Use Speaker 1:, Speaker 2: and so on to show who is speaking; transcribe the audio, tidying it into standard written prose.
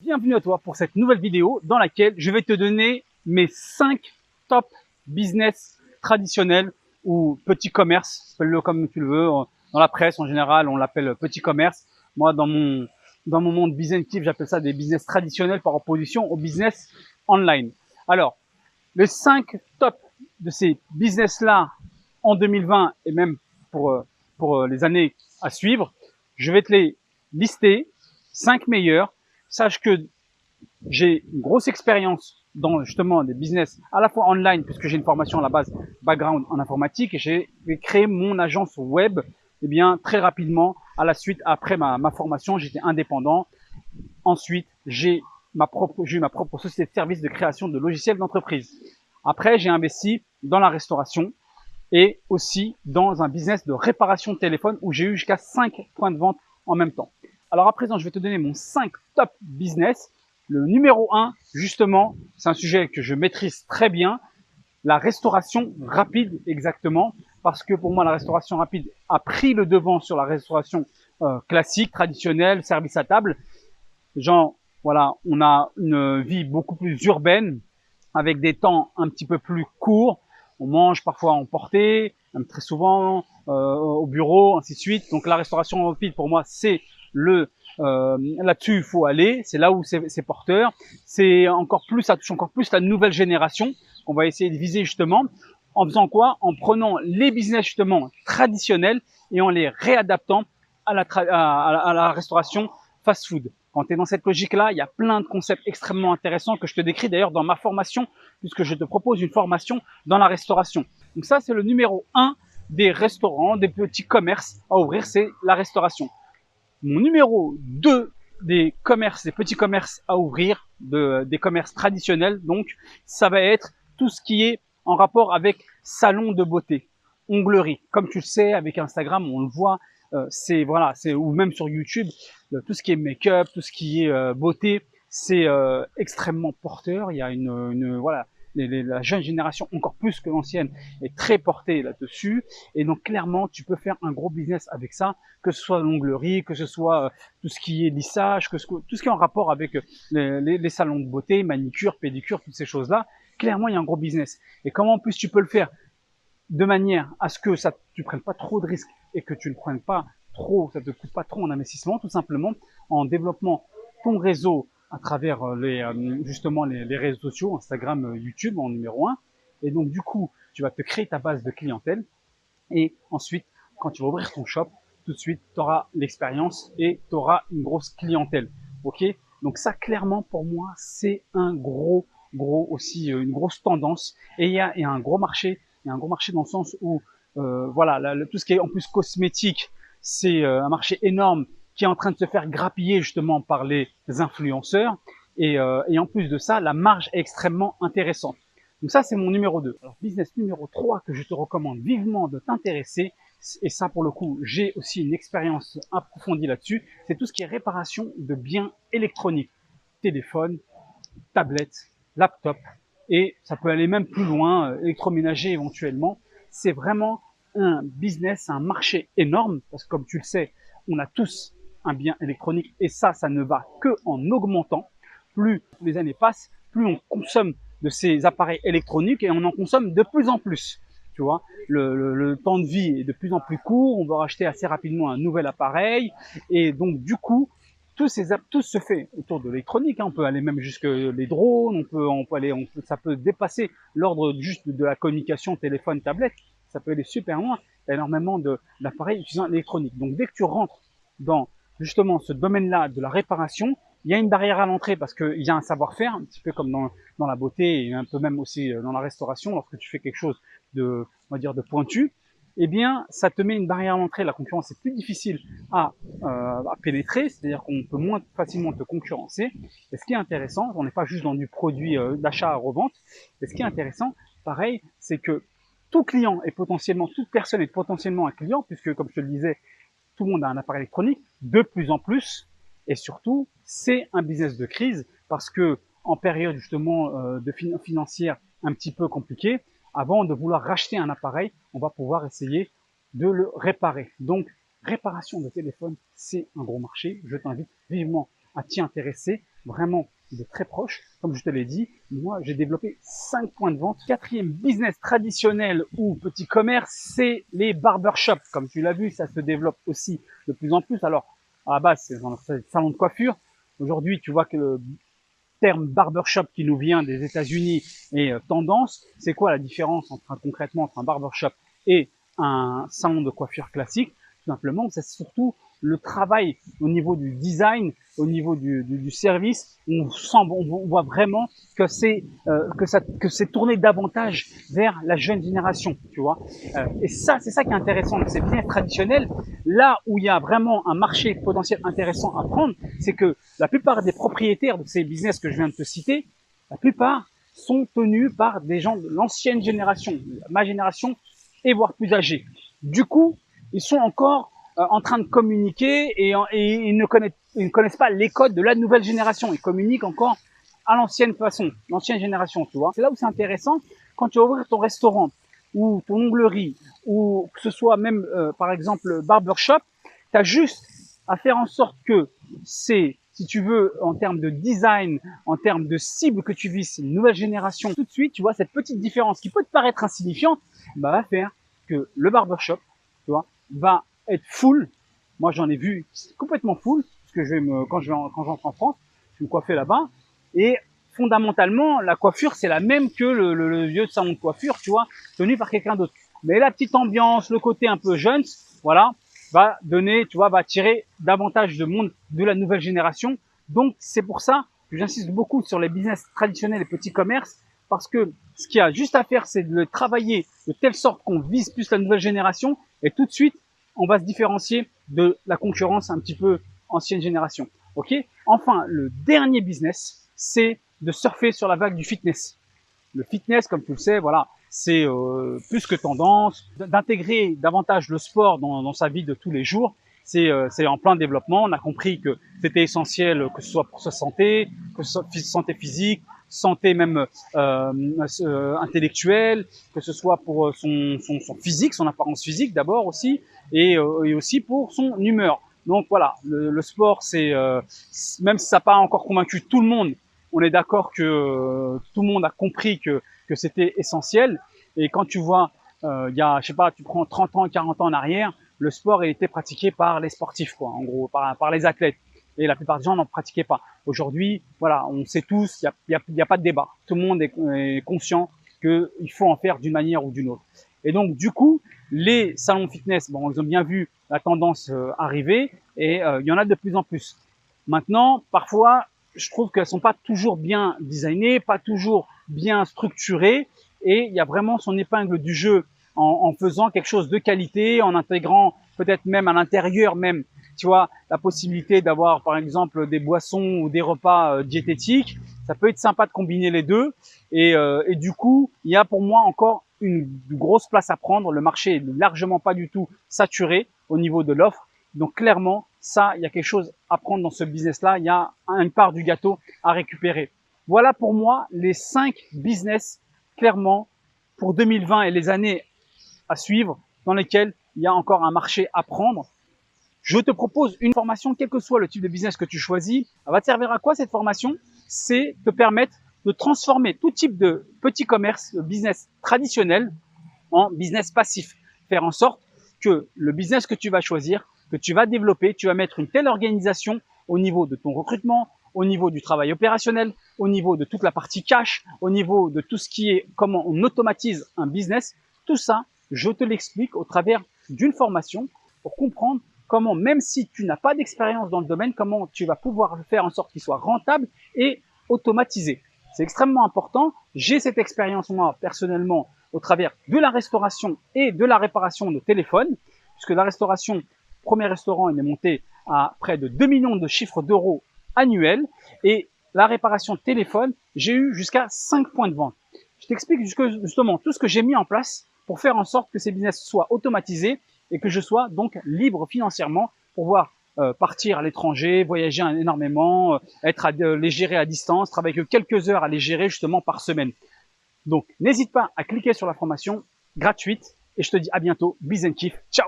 Speaker 1: Bienvenue à toi pour cette nouvelle vidéo dans laquelle je vais te donner mes 5 top business traditionnels ou petits commerces, appelle-le comme tu le veux. Dans la presse en général, on l'appelle petit commerce. Moi, dans mon monde business active, j'appelle ça des business traditionnels par opposition au business online. Alors, les 5 top de ces business-là en 2020 et même pour les années à suivre, je vais te les lister, 5 meilleurs. Sache que j'ai une grosse expérience dans justement des business à la fois online, puisque j'ai une formation à la base, background en informatique, et j'ai créé mon agence web très rapidement à la suite, après ma formation, j'étais indépendant. Ensuite, j'ai eu ma propre société de service de création de logiciels d'entreprise. Après, j'ai investi dans la restauration et aussi dans un business de réparation de téléphone où j'ai eu jusqu'à 5 points de vente en même temps. Alors à présent, je vais te donner mon 5 top business. Le numéro 1, justement, c'est un sujet que je maîtrise très bien, la restauration rapide exactement, parce que pour moi, la restauration rapide a pris le devant sur la restauration classique, traditionnelle, service à table. Voilà, on a une vie beaucoup plus urbaine, avec des temps un petit peu plus courts. On mange parfois emporté, même très souvent au bureau, ainsi de suite. Donc la restauration rapide, pour moi, c'est là-dessus il faut aller. C'est là où c'est porteur. C'est encore plus, ça touche encore plus la nouvelle génération qu'on va essayer de viser justement. En faisant quoi? En prenant les business justement traditionnels et en les réadaptant à la restauration fast-food. Quand tu es dans cette logique-là, il y a plein de concepts extrêmement intéressants que je te décris d'ailleurs dans ma formation, puisque je te propose une formation dans la restauration. Donc ça, c'est le numéro 1 des restaurants, des petits commerces à ouvrir, c'est la restauration. Mon numéro 2 des commerces, des petits commerces à ouvrir, des commerces traditionnels, donc ça va être tout ce qui est en rapport avec salon de beauté, onglerie. Comme tu le sais, avec Instagram, on le voit, ou même sur YouTube, tout ce qui est make-up, tout ce qui est beauté, c'est extrêmement porteur. Il y a la jeune génération, encore plus que l'ancienne, est très portée là-dessus. Et donc clairement, tu peux faire un gros business avec ça, que ce soit l'onglerie, que ce soit tout ce qui est lissage, tout ce qui est en rapport avec les salons de beauté, manicure, pédicure, toutes ces choses-là. Clairement, il y a un gros business. Et comment en plus tu peux le faire de manière à ce que tu prennes pas trop de risques et que tu ne prennes pas trop, ça te coûte pas trop en investissement, tout simplement en développant ton réseau à travers justement les réseaux sociaux, Instagram, YouTube en numéro 1. Et donc du coup, tu vas te créer ta base de clientèle et ensuite, quand tu vas ouvrir ton shop, tout de suite, tu auras l'expérience et tu auras une grosse clientèle. Ok? Donc ça, clairement, pour moi, c'est un gros aussi, une grosse tendance. Et il y a un gros marché. Il y a un gros marché dans le sens où, tout ce qui est en plus cosmétique, c'est un marché énorme qui est en train de se faire grappiller justement par les influenceurs. Et en plus de ça, la marge est extrêmement intéressante. Donc ça, c'est mon numéro 2. Alors, business numéro 3 que je te recommande vivement de t'intéresser, et ça, pour le coup, j'ai aussi une expérience approfondie là-dessus, c'est tout ce qui est réparation de biens électroniques. Téléphone, tablette, laptop, et ça peut aller même plus loin, électroménager éventuellement. C'est vraiment un business, un marché énorme, parce que comme tu le sais, on a tous un bien électronique, et ça ne va que en augmentant. Plus les années passent, plus on consomme de ces appareils électroniques et on en consomme de plus en plus. Tu vois, le temps de vie est de plus en plus court, on va racheter assez rapidement un nouvel appareil et donc du coup, tout se fait autour de l'électronique. Hein. On peut aller même jusque les drones, ça peut dépasser l'ordre juste de la communication téléphone, tablette. Ça peut aller super loin. Il y a énormément d'appareils utilisant l'électronique. Donc dès que tu rentres dans justement ce domaine-là de la réparation, il y a une barrière à l'entrée parce qu'il y a un savoir-faire, un petit peu comme dans la beauté et un peu même aussi dans la restauration, lorsque tu fais quelque chose on va dire de pointu, eh bien, ça te met une barrière à l'entrée. La concurrence est plus difficile à pénétrer, c'est-à-dire qu'on peut moins facilement te concurrencer. Et ce qui est intéressant, on n'est pas juste dans du produit d'achat à revente, et ce qui est intéressant, pareil, c'est que toute personne est potentiellement un client, puisque comme je te le disais, tout le monde a un appareil électronique, de plus en plus, et surtout, c'est un business de crise, parce que en période justement financière un petit peu compliquée, avant de vouloir racheter un appareil, on va pouvoir essayer de le réparer. Donc, réparation de téléphone, c'est un gros marché. Je t'invite vivement à t'y intéresser. vraiment de très proche. Comme je te l'ai dit, moi, j'ai développé 5 points de vente. Quatrième business traditionnel ou petit commerce, c'est les barbershops. Comme tu l'as vu, ça se développe aussi de plus en plus. Alors, à la base, c'est un salon de coiffure. Aujourd'hui, tu vois que le terme barbershop qui nous vient des États-Unis est tendance. C'est quoi la différence concrètement entre un barbershop et un salon de coiffure classique? Tout simplement, c'est surtout le travail au niveau du design, au niveau du service. On voit vraiment que c'est tourné davantage vers la jeune génération, tu vois. Et ça, c'est ça qui est intéressant dans ces business traditionnels. Là où il y a vraiment un marché potentiel intéressant à prendre, c'est que la plupart des propriétaires de ces business que je viens de te citer, la plupart sont tenus par des gens de l'ancienne génération, ma génération, et voire plus âgés. Du coup, ils sont encore en train de communiquer et ils ne connaissent pas les codes de la nouvelle génération. Ils communiquent encore à l'ancienne façon, l'ancienne génération, tu vois. C'est là où c'est intéressant quand tu vas ouvrir ton restaurant ou ton onglerie ou que ce soit même par exemple barbershop, tu as juste à faire en sorte que c'est, si tu veux, en termes de design, en termes de cible que tu vises, une nouvelle génération, tout de suite, tu vois, cette petite différence qui peut te paraître insignifiante, bah, va faire que le barbershop, tu vois, va être full. Moi, j'en ai vu complètement full, parce que quand j'entre en France, je me coiffais là-bas, et fondamentalement, la coiffure, c'est la même que le vieux salon de coiffure, tu vois, tenu par quelqu'un d'autre. Mais la petite ambiance, le côté un peu jeune, voilà, va donner, tu vois, va attirer davantage de monde de la nouvelle génération. Donc, c'est pour ça que j'insiste beaucoup sur les business traditionnels et petits commerces, parce que ce qu'il y a juste à faire, c'est de le travailler de telle sorte qu'on vise plus la nouvelle génération, et tout de suite, on va se différencier de la concurrence un petit peu ancienne génération. Ok? Enfin, le dernier business, c'est de surfer sur la vague du fitness. Le fitness, comme tu le sais, voilà, c'est plus que tendance, d'intégrer davantage le sport dans sa vie de tous les jours. C'est en plein développement. On a compris que c'était essentiel, que ce soit pour sa santé, que ce soit santé physique, santé même intellectuelle, que ce soit pour son physique, son apparence physique d'abord aussi, et aussi pour son humeur. Donc voilà, le sport, c'est même si ça n'a pas encore convaincu tout le monde, on est d'accord que tout le monde a compris que c'était essentiel. Et quand tu vois, il y a, je sais pas, tu prends 30 ans, 40 ans en arrière, le sport a été pratiqué par les sportifs, quoi, en gros, par les athlètes. Et la plupart des gens n'en pratiquaient pas. Aujourd'hui, voilà, on sait tous, il y a pas de débat. Tout le monde est conscient qu'il faut en faire d'une manière ou d'une autre. Et donc, du coup, les salons fitness, bon, ils ont bien vu la tendance arriver et il y en a de plus en plus. Maintenant, parfois, je trouve qu'elles sont pas toujours bien designées, pas toujours bien structurées, et il y a vraiment son épingle du jeu en faisant quelque chose de qualité, en intégrant peut-être même à l'intérieur même, tu vois, la possibilité d'avoir par exemple des boissons ou des repas diététiques. Ça peut être sympa de combiner les deux, et du coup, il y a pour moi encore une grosse place à prendre. Le marché est largement pas du tout saturé au niveau de l'offre. Donc clairement, ça, il y a quelque chose à prendre dans ce business-là. Il y a une part du gâteau à récupérer. Voilà pour moi les 5 business clairement pour 2020 et les années à suivre dans lesquels il y a encore un marché à prendre. Je te propose une formation, quel que soit le type de business que tu choisis. Elle va te servir à quoi cette formation? C'est te permettre de transformer tout type de petit commerce, de business traditionnel en business passif. Faire en sorte que le business que tu vas choisir, que tu vas développer, tu vas mettre une telle organisation au niveau de ton recrutement, au niveau du travail opérationnel, au niveau de toute la partie cash, au niveau de tout ce qui est comment on automatise un business. Tout ça, je te l'explique au travers d'une formation pour comprendre comment, même si tu n'as pas d'expérience dans le domaine, comment tu vas pouvoir le faire en sorte qu'il soit rentable et automatisé. C'est extrêmement important. J'ai cette expérience, moi, personnellement, au travers de la restauration et de la réparation de téléphones, puisque la restauration, premier restaurant, il est monté à près de 2 millions de chiffres d'euros annuels, et la réparation de téléphone, j'ai eu jusqu'à 5 points de vente. Je t'explique justement tout ce que j'ai mis en place pour faire en sorte que ces business soient automatisés et que je sois donc libre financièrement pour pouvoir partir à l'étranger, voyager énormément, les gérer à distance, travailler que quelques heures à les gérer justement par semaine. Donc, n'hésite pas à cliquer sur la formation gratuite et je te dis à bientôt. Bis and kiff. Ciao!